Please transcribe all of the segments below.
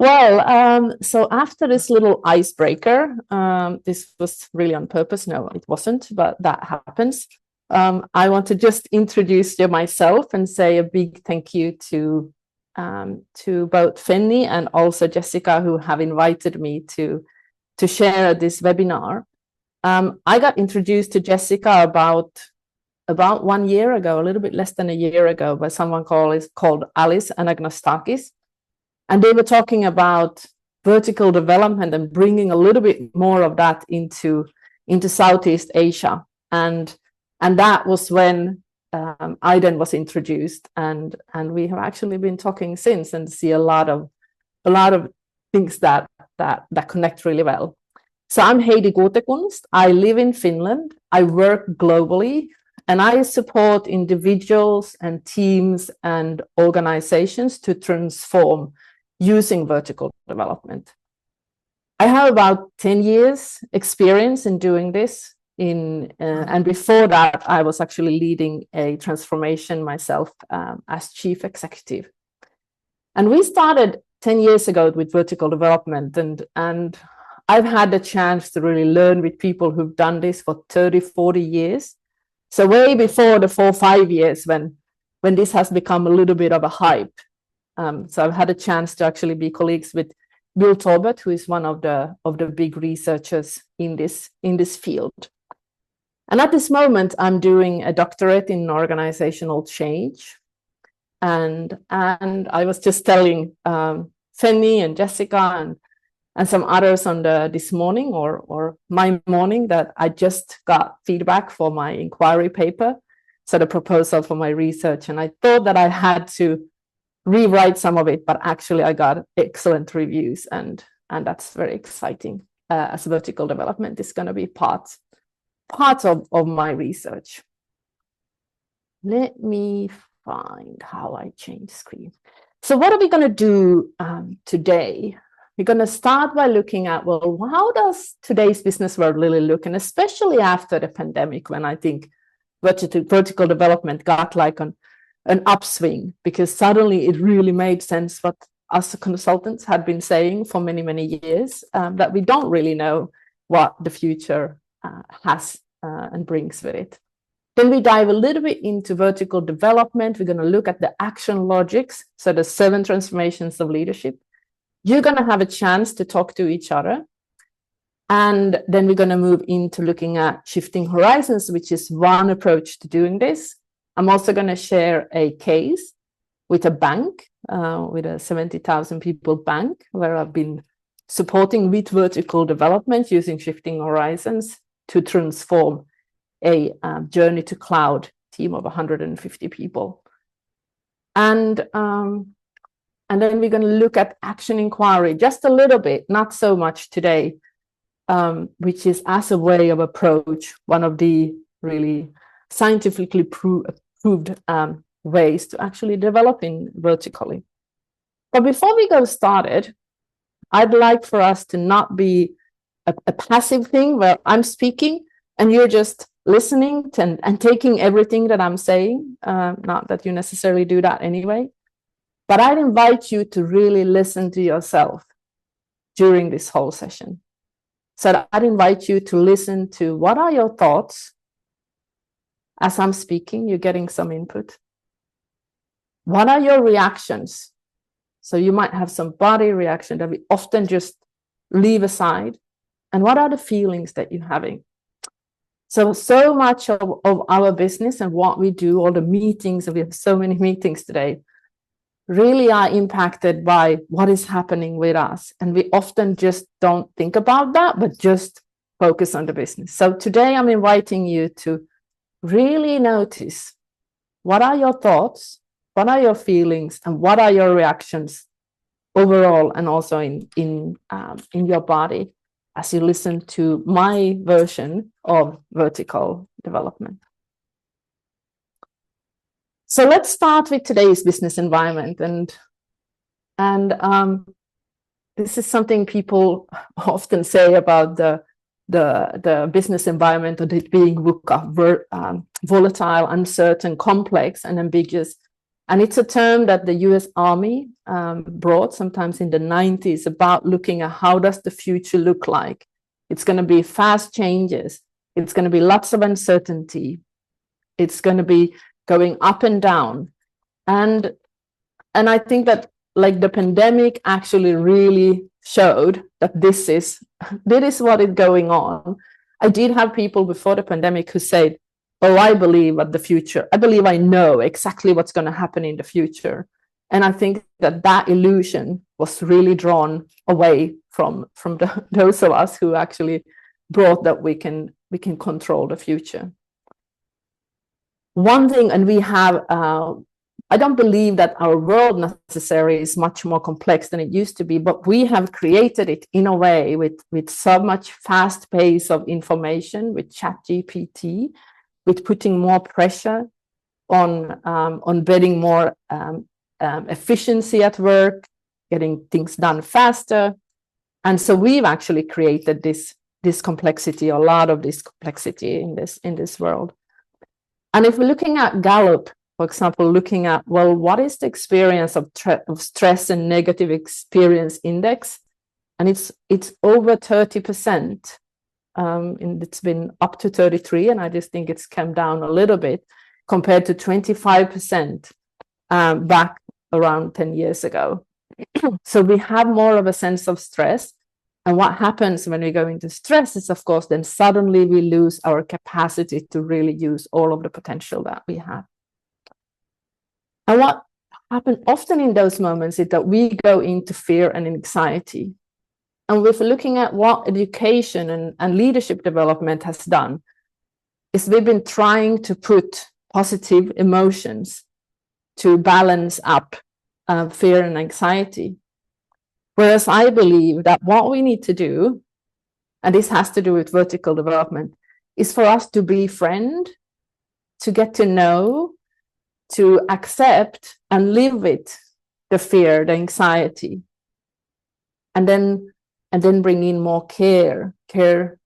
So after this little icebreaker, this was really on purpose. No, it wasn't, but that happens. I want to just introduce you myself and say a big thank you to both Fanny and also Jessica, who have invited me to share this webinar. I got introduced to Jessica about 1 year ago, a little bit less than a year ago, by someone called Alice Anagnostakis. And they were talking about vertical development and bringing a little bit more of that into Southeast Asia. And that was when I then was introduced, and we have actually been talking since and see a lot of things that connect really well. So I'm Heidi Gutekunst. I live in Finland. I work globally, and I support individuals and teams and organizations to transform using vertical development. I have about 10 years experience in doing this. And before that, I was actually leading a transformation myself as chief executive. And we started 10 years ago with vertical development, and I've had the chance to really learn with people who've done this for 30, 40 years. So way before the 4 or 5 years when this has become a little bit of a hype. So I've had a chance to actually be colleagues with Bill Talbot, who is one of the big researchers in this field. And at this moment, I'm doing a doctorate in organizational change. And I was just telling Fanny and Jessica and some others on this morning or my morning that I just got feedback for my inquiry paper, so the proposal for my research. And I thought that I had to rewrite some of it, but actually I got excellent reviews, and that's very exciting, as vertical development is going to be part of my research. Let me find how I change screen. So what are we going to do today? We're going to start by looking at, well, how does today's business world really look? And especially after the pandemic, when I think vertical development got like an upswing, because suddenly it really made sense what us consultants had been saying for many, many years, that we don't really know what the future has and brings with it. Then we dive a little bit into vertical development. We're going to look at the action logics, so the 7 transformations of leadership. You're going to have a chance to talk to each other. And then we're going to move into looking at shifting horizons, which is one approach to doing this. I'm also going to share a case with a bank, with a 70,000 people bank, where I've been supporting with vertical development using shifting horizons to transform a journey to cloud team of 150 people. And then we're going to look at action inquiry just a little bit, not so much today, which is as a way of approach, one of the really scientifically proved ways to actually develop in vertically. But before we go started, I'd like for us to not be a passive thing where I'm speaking and you're just listening and taking everything that I'm saying. Not that you necessarily do that anyway, but I'd invite you to really listen to yourself during this whole session. So I'd invite you to listen to, what are your thoughts as I'm speaking? You're getting some input. What are your reactions? So you might have some body reaction that we often just leave aside. And what are the feelings that you're having? So much of our business and what we do, all the meetings, and we have so many meetings today, really are impacted by what is happening with us. And we often just don't think about that, but just focus on the business. So today I'm inviting you to really notice, what are your thoughts, what are your feelings, and what are your reactions overall, and also in your body, as you listen to my version of vertical development. So let's start with today's business environment, and this is something people often say about the business environment, of it being VUCA, volatile, uncertain, complex, and ambiguous. And it's a term that the US Army brought sometimes in the 90s about looking at how does the future look like. It's going to be fast changes. It's going to be lots of uncertainty. It's going to be going up and down. And I think that like the pandemic actually really showed that this is what is going on. I did have people before the pandemic who said, oh, I believe at the future. I believe I know exactly what's going to happen in the future. And I think that illusion was really drawn away from those of us who actually brought that we can control the future. One thing, and we have, I don't believe that our world necessarily is much more complex than it used to be, but we have created it in a way with so much fast pace of information, with ChatGPT, with putting more pressure on getting more efficiency at work, getting things done faster. And so we've actually created this complexity, a lot of this complexity in this world. And if we're looking at Gallup, for example, looking at, well, what is the experience of stress and negative experience index? And it's over 30%. And it's been up to 33, and I just think it's come down a little bit compared to 25% back around 10 years ago. So we have more of a sense of stress. And what happens when we go into stress is, of course, then suddenly we lose our capacity to really use all of the potential that we have. And what happens often in those moments is that we go into fear and anxiety. And if we're looking at what education and leadership development has done, is we've been trying to put positive emotions to balance up fear and anxiety. Whereas I believe that what we need to do, and this has to do with vertical development, is for us to befriend, to get to know, to accept and live with the fear, the anxiety, and then bring in more care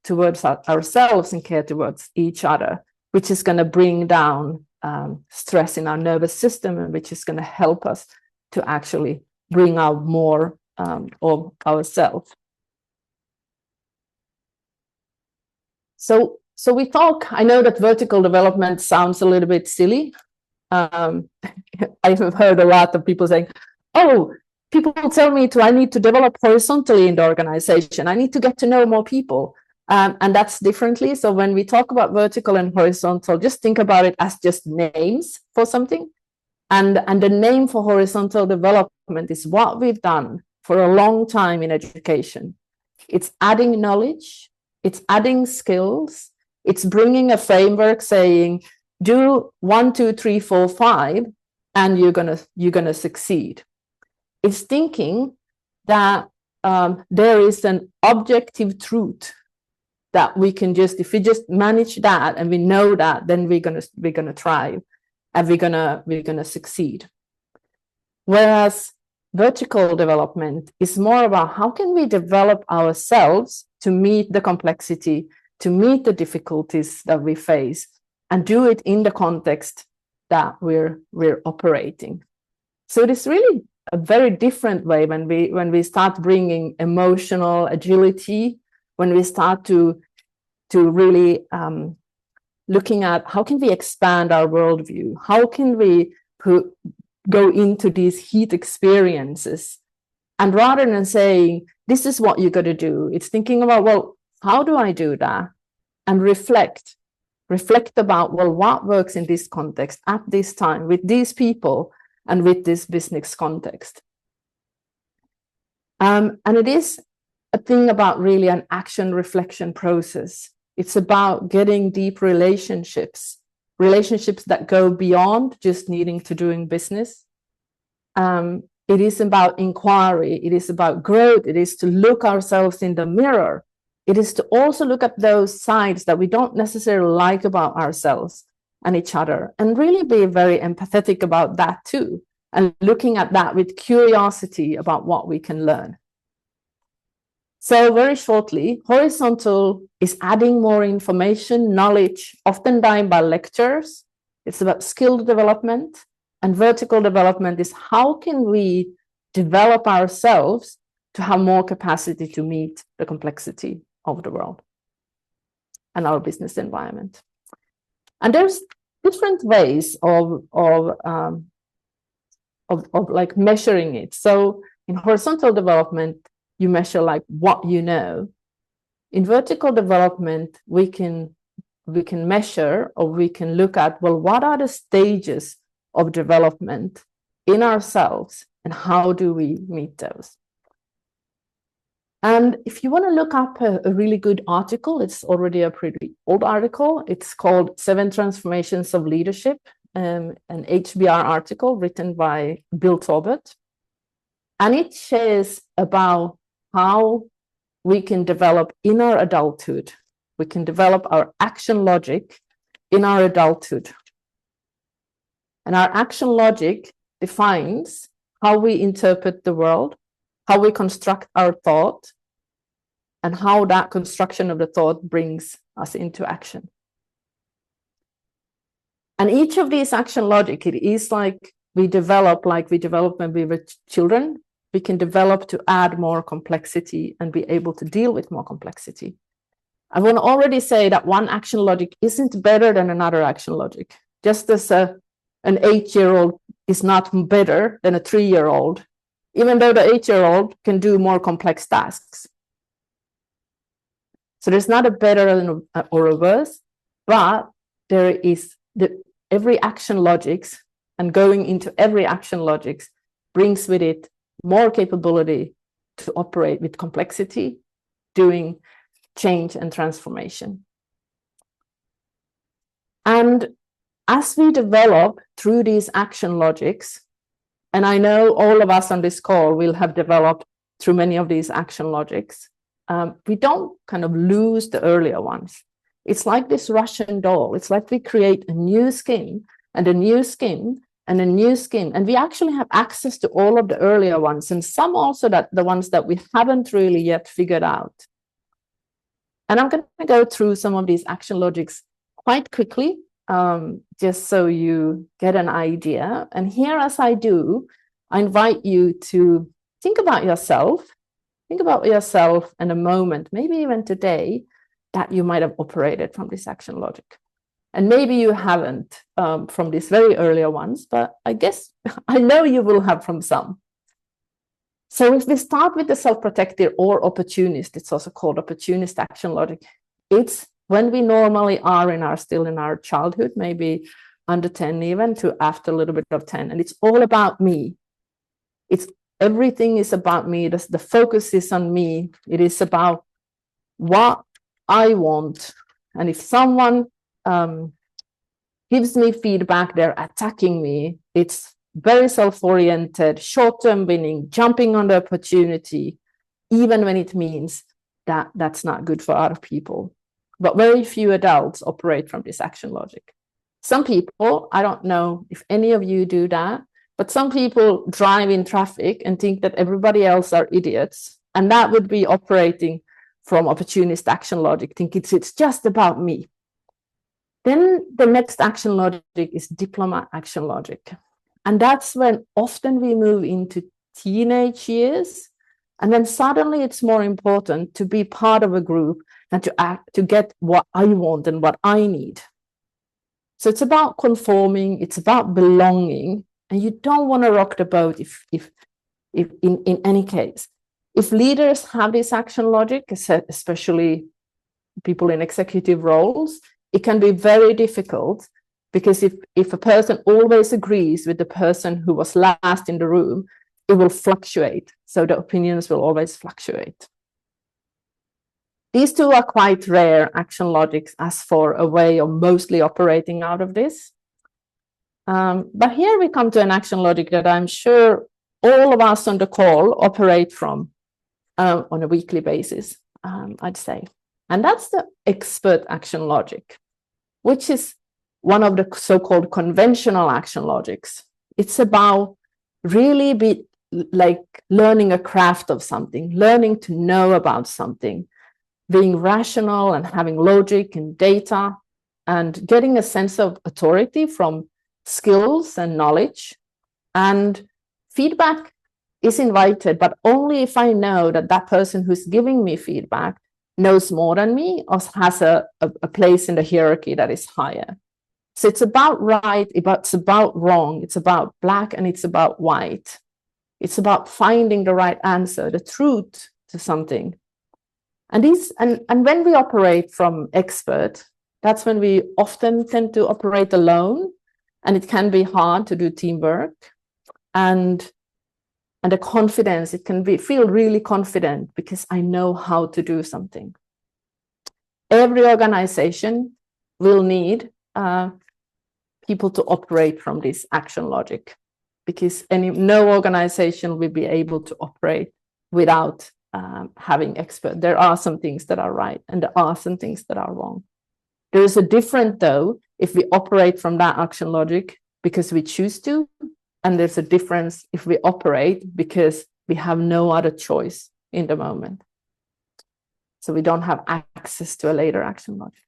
towards ourselves and care towards each other, which is going to bring down stress in our nervous system, and which is going to help us to actually bring out more of ourselves. So we talk, I know that vertical development sounds a little bit silly. I've heard a lot of people saying, oh, people tell me I need to develop horizontally in the organization. I need to get to know more people. And that's differently. So when we talk about vertical and horizontal, just think about it as just names for something. And the name for horizontal development is what we've done for a long time in education. It's adding knowledge, it's adding skills, it's bringing a framework saying, do 1, 2, 3, 4, 5, and you're gonna succeed. It's thinking that there is an objective truth that we can if we just manage that and we know that, then we're gonna thrive and we're gonna succeed. Whereas vertical development is more about how can we develop ourselves to meet the complexity, to meet the difficulties that we face, and do it in the context that we're operating. So it is really a very different way when we start bringing emotional agility, when we start to really looking at how can we expand our worldview, how can we go into these heat experiences, and rather than saying this is what you got to do, it's thinking about, well, how do I do that, and reflect about, well, what works in this context at this time with these people and with this business context. And it is a thing about really an action reflection process. It's about getting deep relationships that go beyond just needing to doing business. It is about inquiry. It is about growth. It is to look ourselves in the mirror. It is to also look at those sides that we don't necessarily like about ourselves and each other, and really be very empathetic about that too, and looking at that with curiosity about what we can learn. So very shortly, horizontal is adding more information, knowledge, often done by lectures. It's about skill development. And vertical development is how can we develop ourselves to have more capacity to meet the complexity of the world and our business environment. And there's different ways of like measuring it. So in horizontal development, you measure like what you know. In vertical development, we can measure, or we can look at, well, what are the stages of development in ourselves and how do we meet those? And if you want to look up a really good article, it's already a pretty old article. It's called 7 Transformations of Leadership, an HBR article written by Bill Talbot. And it shares about how we can develop in our adulthood. We can develop our action logic in our adulthood. And our action logic defines how we interpret the world, how we construct our thought, and how that construction of the thought brings us into action. And each of these action logic, it is like we develop when we were children. We can develop to add more complexity and be able to deal with more complexity. I want to already say that one action logic isn't better than another action logic. Just as an 8-year-old is not better than a 3-year-old, even though the 8-year-old can do more complex tasks. So there's not a better or a worse, but there is every action logics, and going into every action logics brings with it more capability to operate with complexity, doing change and transformation. And as we develop through these action logics, and I know all of us on this call will have developed through many of these action logics, we don't kind of lose the earlier ones. It's like this Russian doll. It's like we create a new skin and a new skin and a new skin, and we actually have access to all of the earlier ones, and some also that the ones that we haven't really yet figured out. And I'm going to go through some of these action logics quite quickly, just so you get an idea. And here, as I do, I invite you to think about yourself in a moment, maybe even today, that you might have operated from this action logic. And maybe you haven't from these very earlier ones, but I guess I know you will have from some. So if we start with the self-protective or opportunist, it's also called opportunist action logic. It's when we normally are still in our childhood, maybe under 10 even, to after a little bit of 10. And it's all about me. Everything is about me. The focus is on me. It is about what I want. And if someone gives me feedback, they're attacking me. It's very self-oriented, short-term winning, jumping on the opportunity, even when it means that that's not good for other people. But very few adults operate from this action logic. Some people, I don't know if any of you do that, but some people drive in traffic and think that everybody else are idiots. And that would be operating from opportunist action logic, think it's just about me. Then the next action logic is diplomat action logic. And that's when often we move into teenage years. And then suddenly it's more important to be part of a group and to get what I want and what I need. So it's about conforming, it's about belonging, and you don't want to rock the boat if in any case. If leaders have this action logic, especially people in executive roles, it can be very difficult, because if a person always agrees with the person who was last in the room, it will fluctuate. So the opinions will always fluctuate. These two are quite rare action logics as for a way of mostly operating out of this. But here we come to an action logic that I'm sure all of us on the call operate from on a weekly basis, I'd say. And that's the expert action logic, which is one of the so-called conventional action logics. It's about really learning a craft of something, learning to know about something, being rational and having logic and data, and getting a sense of authority from skills and knowledge. And feedback is invited, but only if I know that that person who's giving me feedback knows more than me or has a place in the hierarchy that is higher. So it's about right, it's about wrong, it's about black, and it's about white. It's about finding the right answer, the truth to something. And when we operate from expert, that's when we often tend to operate alone, and it can be hard to do teamwork. And the confidence, it can feel really confident because I know how to do something. Every organization will need people to operate from this action logic, because no organization will be able to operate without having expert. There are some things that are right and there are some things that are wrong. There is a difference, though, if we operate from that action logic because we choose to, and there's a difference if we operate because we have no other choice in the moment. So we don't have access to a later action logic.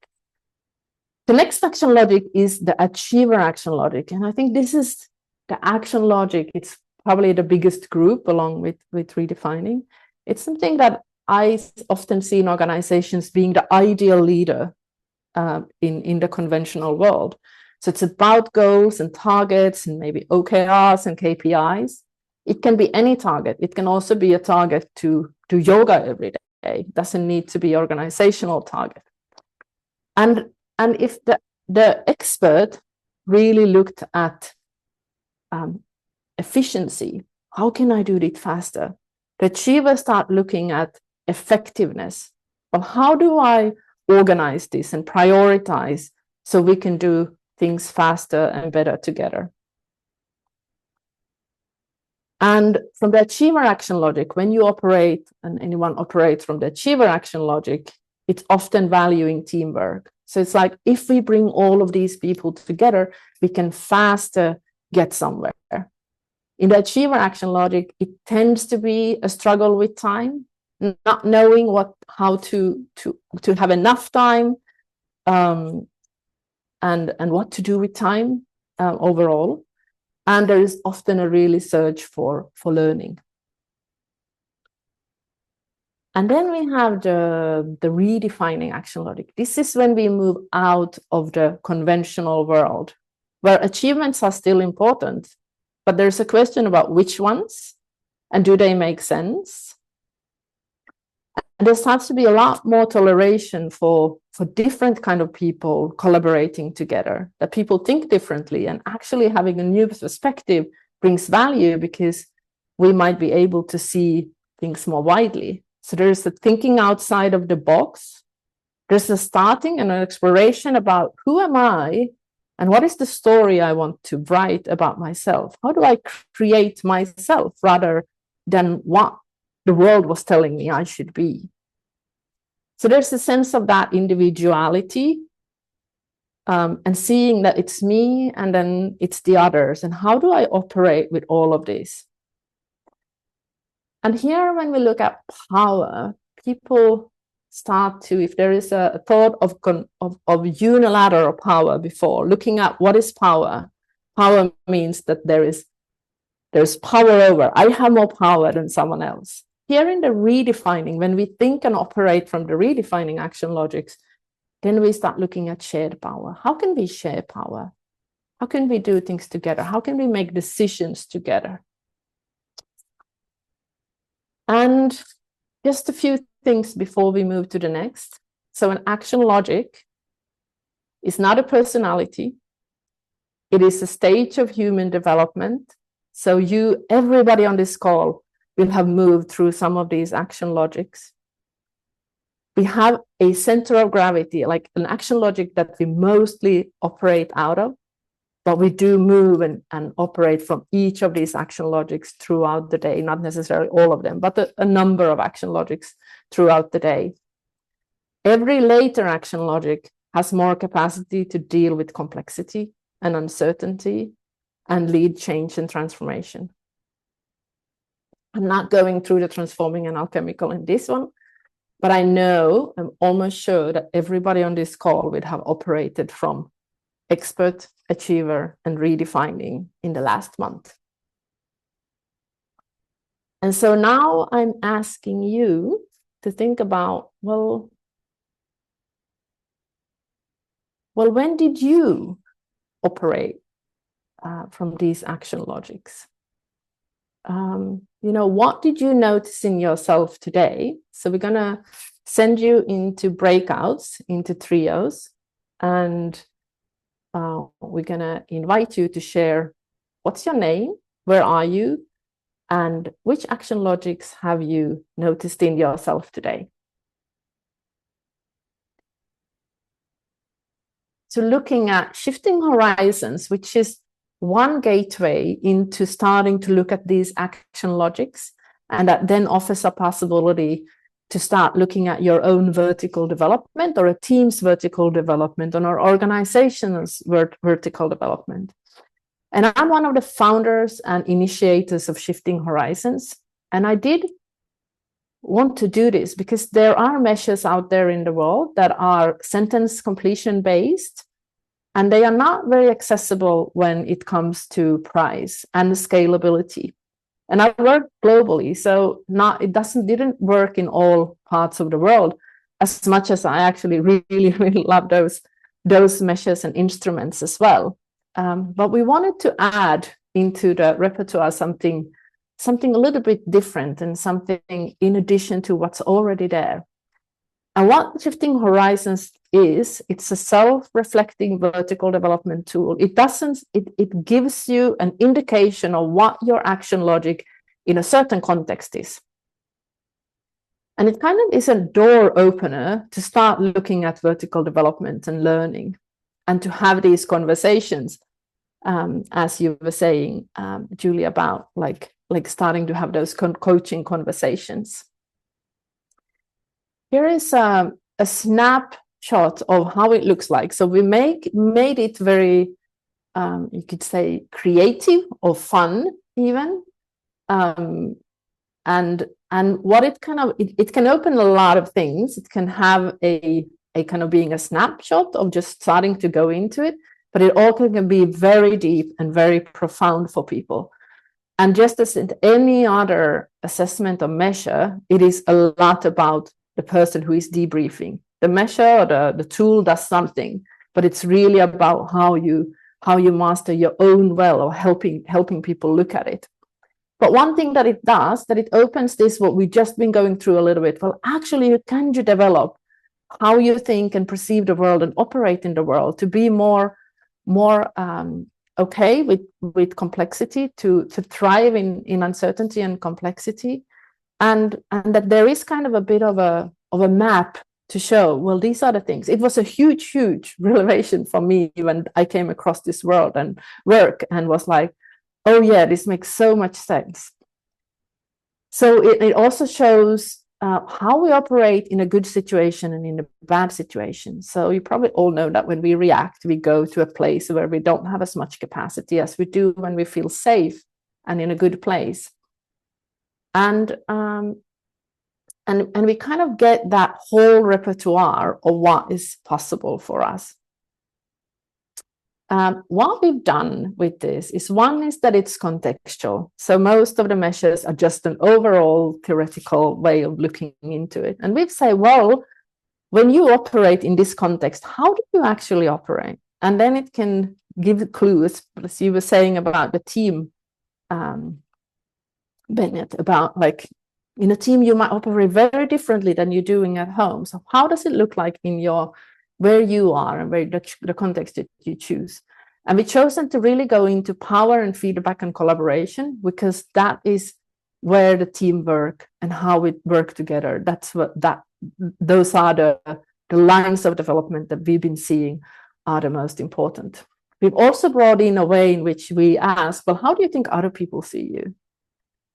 The next action logic is the achiever action logic. And I think this is the action logic. It's probably the biggest group along with redefining. It's something that I often see in organizations being the ideal leader in the conventional world. So it's about goals and targets and maybe OKRs and KPIs. It can be any target. It can also be a target to do yoga every day. It doesn't need to be organizational target. And if the expert really looked at efficiency, how can I do it faster? The achiever start looking at effectiveness. Well, how do I organize this and prioritize so we can do things faster and better together? And from the achiever action logic, when you operate and anyone operates from the achiever action logic, it's often valuing teamwork. So it's like, if we bring all of these people together, we can faster get somewhere. In the achiever action logic, it tends to be a struggle with time, not knowing how to have enough time and what to do with time overall. And there is often a really search for learning. And then we have the redefining action logic. This is when we move out of the conventional world, where achievements are still important, but there's a question about which ones and do they make sense? And there starts to be a lot more toleration for different kind of people collaborating together, that people think differently, and actually having a new perspective brings value because we might be able to see things more widely. So there's the thinking outside of the box. There's a starting and an exploration about who am I and what is the story I want to write about myself? How do I create myself rather than what the world was telling me I should be? So there's a sense of that individuality and seeing that it's me and then it's the others. And how do I operate with all of this? And here, when we look at power, people start to, if there is a thought of unilateral power before, looking at what is power. Power means that there's power over. I have more power than someone else. Here in the redefining, when we think and operate from the redefining action logics, then we start looking at shared power. How can we share power? How can we do things together? How can we make decisions together? And just a few things before we move to the next. So an action logic is not a personality. It is a stage of human development. So everybody on this call will have moved through some of these action logics. We have a center of gravity, like an action logic that we mostly operate out of, but we do move and operate from each of these action logics throughout the day, not necessarily all of them, but a number of action logics throughout the day. Every later action logic has more capacity to deal with complexity and uncertainty and lead change and transformation. I'm not going through the transforming and alchemical in this one, but I'm almost sure that everybody on this call would have operated from expert achiever, and redefining in the last month. And so now I'm asking you to think about, well, when did you operate from these action logics? What did you notice in yourself today? So we're going to send you into breakouts, into trios, and we're going to invite you to share what's your name, where are you, and which action logics have you noticed in yourself today? So looking at shifting horizons, which is one gateway into starting to look at these action logics, and that then offers a possibility to start looking at your own vertical development, or a team's vertical development, or an organization's vertical development. And I'm one of the founders and initiators of Shifting Horizons. And I did want to do this because there are measures out there in the world that are sentence completion based, and they are not very accessible when it comes to price and scalability. And I work globally, so didn't work in all parts of the world as much as I actually really, really love those measures and instruments as well. But we wanted to add into the repertoire something a little bit different, and something in addition to what's already there. And what Shifting Horizons is, it's a self-reflecting vertical development tool. It gives you an indication of what your action logic in a certain context is. And it kind of is a door opener to start looking at vertical development and learning, and to have these conversations, as you were saying, Julie, about like starting to have those coaching conversations. Here is a snapshot of how it looks like. So we made it very, you could say, creative or fun even. And what it can open a lot of things. It can have a kind of being a snapshot of just starting to go into it, but it also can be very deep and very profound for people. And just as in any other assessment or measure, it is a lot about the person who is debriefing. The measure or the tool does something, but it's really about how you master your own well, or helping people look at it. But one thing that it does, that it opens this, what we've just been going through a little bit. Well, actually, can you develop how you think and perceive the world and operate in the world to be more okay with complexity, to thrive in uncertainty and complexity, and that there is kind of a bit of a map to show, well, these are the things. It was a huge revelation for me when I came across this world and work, and was like, oh yeah, this makes so much sense. So it also shows how we operate in a good situation and in a bad situation. So you probably all know that when we react, we go to a place where we don't have as much capacity as we do when we feel safe and in a good place. And we kind of get that whole repertoire of what is possible for us. What we've done with this is, one is that it's contextual. So most of the measures are just an overall theoretical way of looking into it. And we've said, well, when you operate in this context, how do you actually operate? And then it can give clues, as you were saying about the team, Bennett, about like in a team, you might operate very differently than you're doing at home. So how does it look like in where you are and where the context that you choose? And we've chosen to really go into power and feedback and collaboration, because that is where the teamwork and how we work together, those are the lines of development that we've been seeing are the most important. We've also brought in a way in which we ask, well, how do you think other people see you?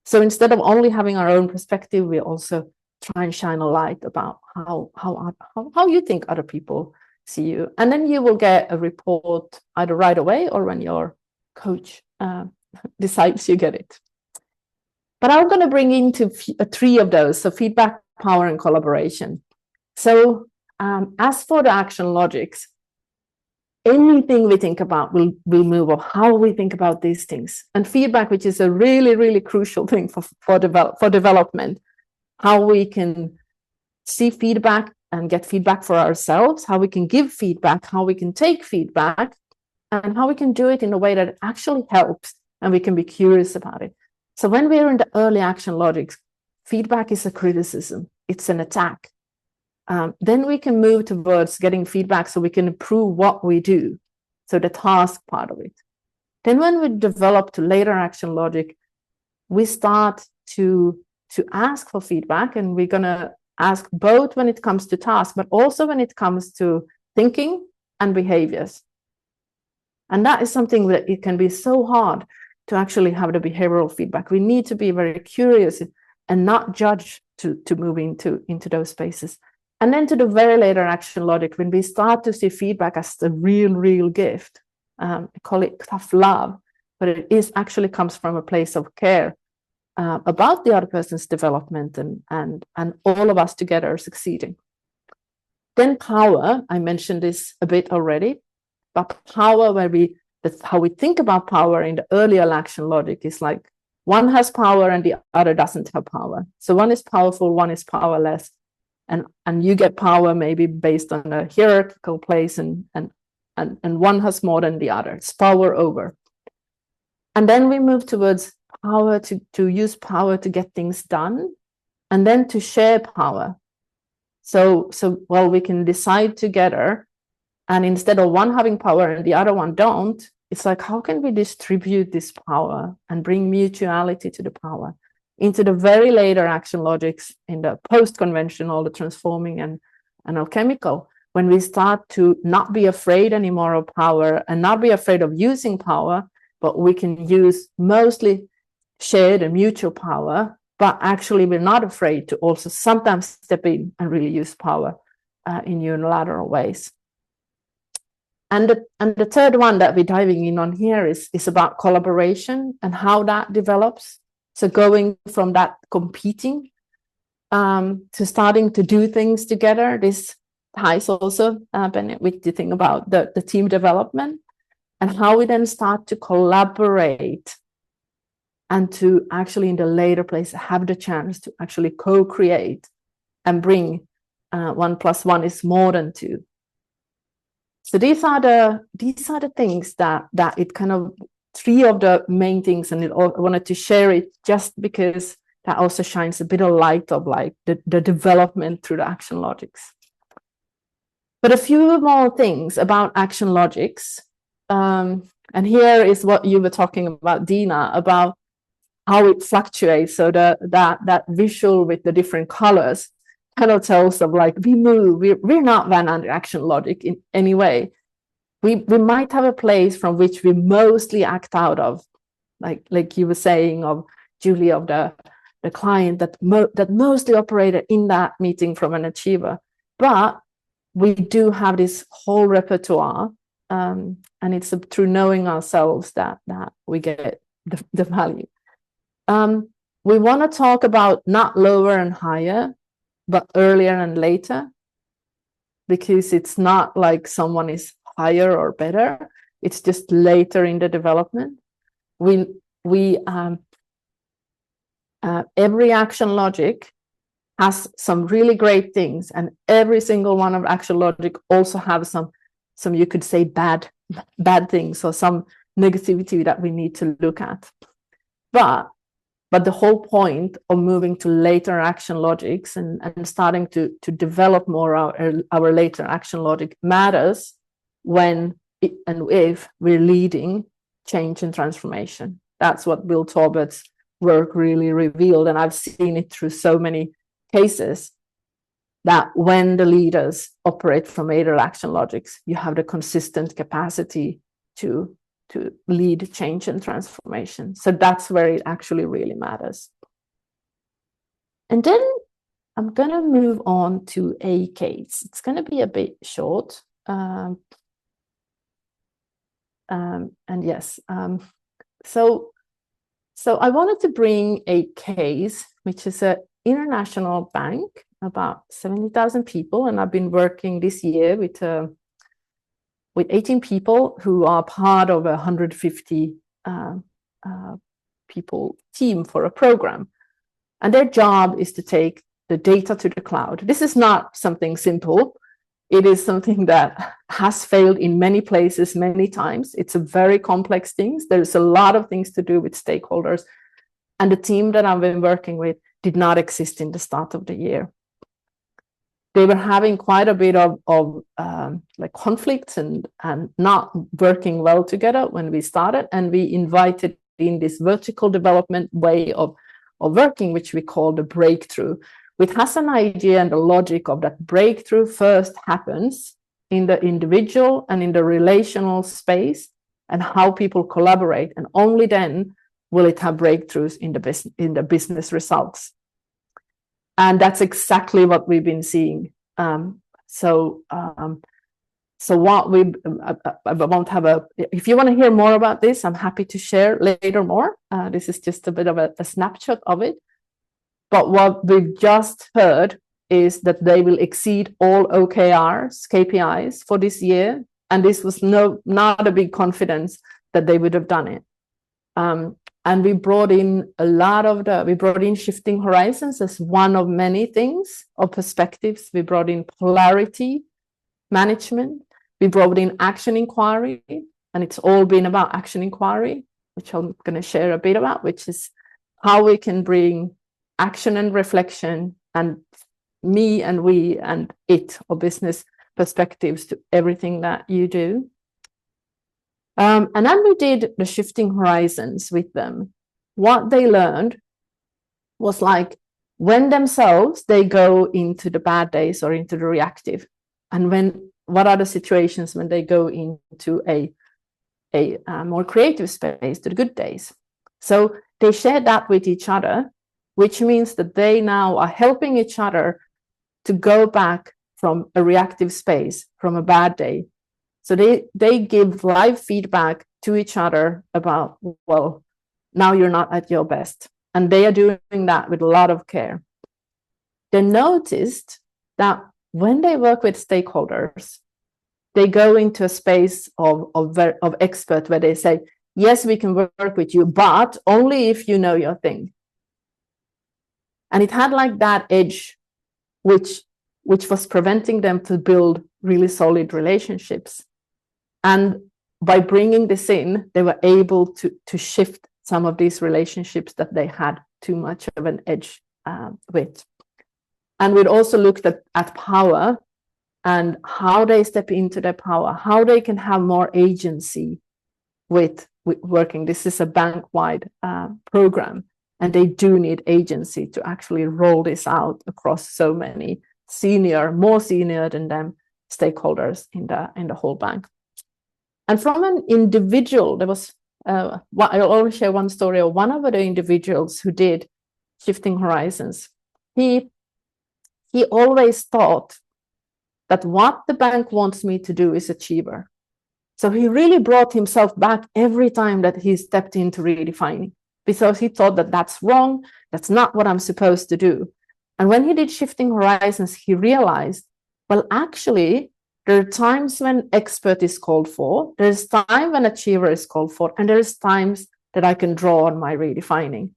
So instead of only having our own perspective, we also try and shine a light about how you think other people see you. And then you will get a report either right away or when your coach decides you get it. But I'm going to bring into three of those, so feedback, power, and collaboration. So as for the action logics, anything we think about will move, or how we think about these things. And feedback, which is a really, really crucial thing for development, how we can see feedback and get feedback for ourselves, how we can give feedback, how we can take feedback, and how we can do it in a way that actually helps and we can be curious about it. So when we're in the early action logics, feedback is a criticism, it's an attack. Then we can move towards getting feedback so we can improve what we do, so the task part of it. Then when we develop to later action logic, we start to ask for feedback, and we're going to ask both when it comes to tasks, but also when it comes to thinking and behaviors. And that is something that it can be so hard to actually have the behavioral feedback. We need to be very curious and not judge to move into those spaces. And then to the very later action logic, when we start to see feedback as the real gift, I call it tough love, but it is actually comes from a place of care about the other person's development and all of us together succeeding. Then power, I mentioned this a bit already, but power, that's how we think about power in the earlier action logic, is like one has power and the other doesn't have power. So one is powerful, one is powerless. And you get power maybe based on a hierarchical place, and one has more than the other. It's power over. And then we move towards power to use power to get things done, and then to share power. So well, we can decide together, and instead of one having power and the other one don't, it's like, how can we distribute this power and bring mutuality to the power? Into the very later action logics, in the post-conventional, the transforming and alchemical, when we start to not be afraid anymore of power and not be afraid of using power, but we can use mostly shared and mutual power, but actually we're not afraid to also sometimes step in and really use power in unilateral ways. And the third one that we're diving in on here is about collaboration and how that develops. So going from that competing to starting to do things together. This ties also with the thing about the team development, and how we then start to collaborate and to actually in the later place have the chance to actually co-create and bring 1 + 1 is more than 2. So these are the things that it kind of, 3 of the main things, and I wanted to share it just because that also shines a bit of light of like the development through the action logics. But a few more things about action logics, and here is what you were talking about, Dina, about how it fluctuates. So that visual with the different colors kind of tells of like we move. We're not van under action logic in any way. We might have a place from which we mostly act out of, like you were saying of Julie, of the client that mostly operated in that meeting from an achiever. But we do have this whole repertoire, and it's through knowing ourselves that we get the value. We want to talk about not lower and higher, but earlier and later, because it's not like someone is higher or better, it's just later in the development. Every action logic has some really great things, and every single one of action logic also have some you could say bad things, or some negativity that we need to look at. But the whole point of moving to later action logics and starting to develop more our later action logic matters when and if we're leading change and transformation. That's what Bill Torbert's work really revealed, and I've seen it through so many cases, that when the leaders operate from later action logics, you have the consistent capacity to lead change and transformation. So that's where it actually really matters. And then I'm going to move on to a case. It's going to be a bit short. And yes, so I wanted to bring a case, which is an international bank, about 70,000 people. And I've been working this year with with 18 people who are part of a 150 people team for a program. And their job is to take the data to the cloud. This is not something simple. It is something that has failed in many places, many times. It's a very complex thing. There's a lot of things to do with stakeholders. And the team that I've been working with did not exist in the start of the year. They were having quite a bit of like conflicts and not working well together when we started. And we invited in this vertical development way of working, which we call the breakthrough, which has an idea and the logic of that breakthrough first happens in the individual and in the relational space and how people collaborate. And only then will it have breakthroughs in the business results. And that's exactly what we've been seeing. So what I won't have if you want to hear more about this, I'm happy to share later more. This is just a bit of a snapshot of it. But what we've just heard is that they will exceed all OKRs, KPIs for this year. And this was not a big confidence that they would have done it. And we brought in we brought in shifting horizons as one of many things or perspectives. We brought in polarity management. We brought in action inquiry, and it's all been about action inquiry, which I'm going to share a bit about, which is how we can bring action and reflection and me and we and it or business perspectives to everything that you do. And then we did the shifting horizons with them. What they learned was like when themselves they go into the bad days or into the reactive, and what are the situations when they go into a more creative space, to the good days. So they shared that with each other, which means that they now are helping each other to go back from a reactive space, from a bad day. So they give live feedback to each other about, well, now you're not at your best. And they are doing that with a lot of care. They noticed that when they work with stakeholders, they go into a space of expert where they say, yes, we can work with you, but only if you know your thing. And it had like that edge, which was preventing them to build really solid relationships. And by bringing this in, they were able to shift some of these relationships that they had too much of an edge with. And we'd also looked at power and how they step into their power, how they can have more agency with working. This is a bank-wide program, and they do need agency to actually roll this out across so many more senior than them stakeholders in the whole bank. And from an individual, there was, I'll always share one story of one of the individuals who did shifting horizons. He always thought that what the bank wants me to do is achiever. So he really brought himself back every time that he stepped into redefining, because he thought that that's wrong, that's not what I'm supposed to do. And when he did shifting horizons, he realized, well, actually, there are times when expert is called for, there's time when achiever is called for, and there's times that I can draw on my redefining.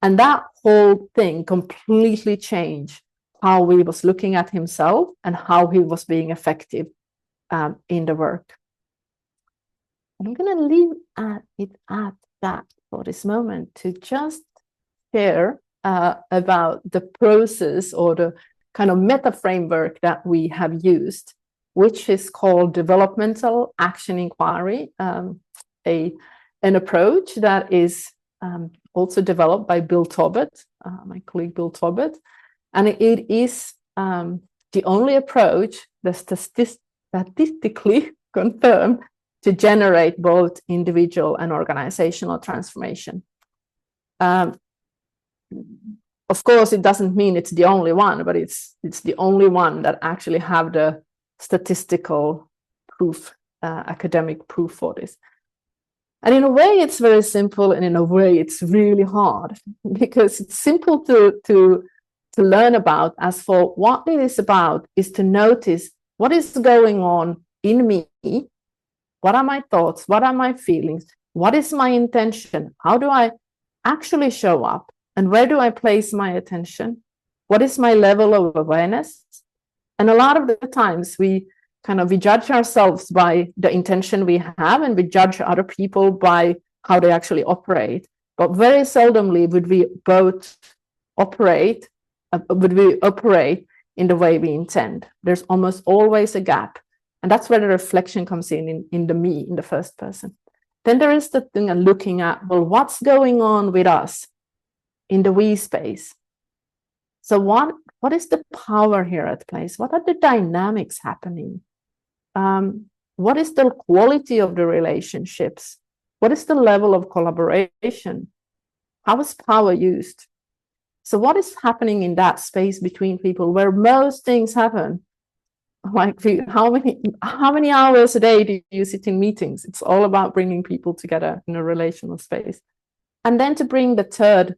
And that whole thing completely changed how he was looking at himself and how he was being effective in the work. I'm going to leave it at that for this moment to just share about the process or the kind of meta framework that we have used, which is called developmental action inquiry, an approach that is also developed by Bill Tobit, my colleague Bill Tobit. And it is the only approach that's statistically confirmed to generate both individual and organizational transformation. Of course, it doesn't mean it's the only one, but it's the only one that actually have the statistical proof, academic proof for this. And in a way, it's very simple, and in a way, it's really hard because it's simple to learn about. As for what it is about, is to notice what is going on in me. What are my thoughts? What are my feelings? What is my intention? How do I actually show up? And where do I place my attention? What is my level of awareness? And a lot of the times we judge ourselves by the intention we have, and we judge other people by how they actually operate. But very seldomly would we operate in the way we intend. There's almost always a gap. And that's where the reflection comes in the me, in the first person. Then there is the thing of looking at, well, what's going on with us in the we space? So what is the power here at play? What are the dynamics happening? What is the quality of the relationships? What is the level of collaboration? How is power used? So what is happening in that space between people where most things happen? Like, how many hours a day do you sit in meetings? It's all about bringing people together in a relational space. And then to bring the third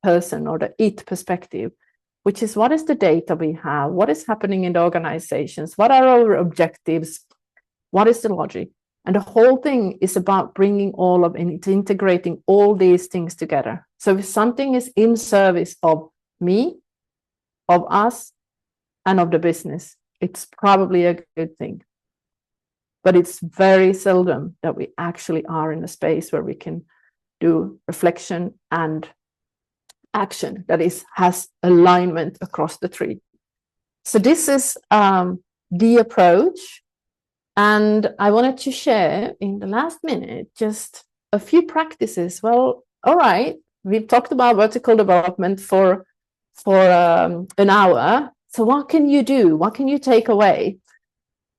person, or the it perspective, which is, what is the data we have? What is happening in the organizations? What are our objectives? What is the logic? And the whole thing is about bringing all of it, integrating all these things together. So if something is in service of me, of us, and of the business, it's probably a good thing. But it's very seldom that we actually are in a space where we can do reflection and action that has alignment across the three. So this is the approach. And I wanted to share in the last minute just a few practices. Well, all right, we've talked about vertical development for an hour. So what can you do? What can you take away?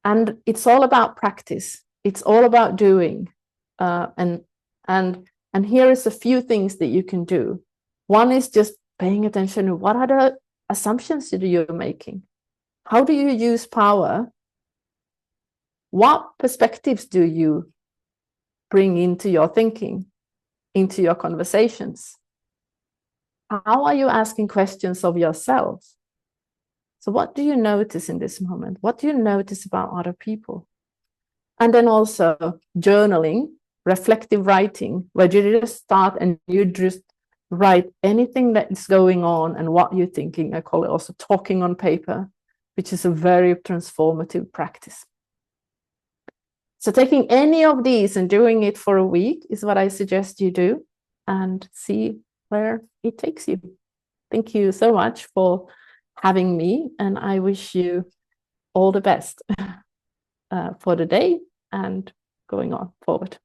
And it's all about practice. It's all about doing. And here is a few things that you can do. One is just paying attention to what are the assumptions that you're making. How do you use power? What perspectives do you bring into your thinking, into your conversations? How are you asking questions of yourself? So what do you notice in this moment? What do you notice about other people? And then also journaling, reflective writing, where you just start and you just write anything that is going on and what you're thinking. I call it also talking on paper, which is a very transformative practice. So taking any of these and doing it for a week is what I suggest you do, and see where it takes you. Thank you so much for having me, and I wish you all the best for the day and going on forward.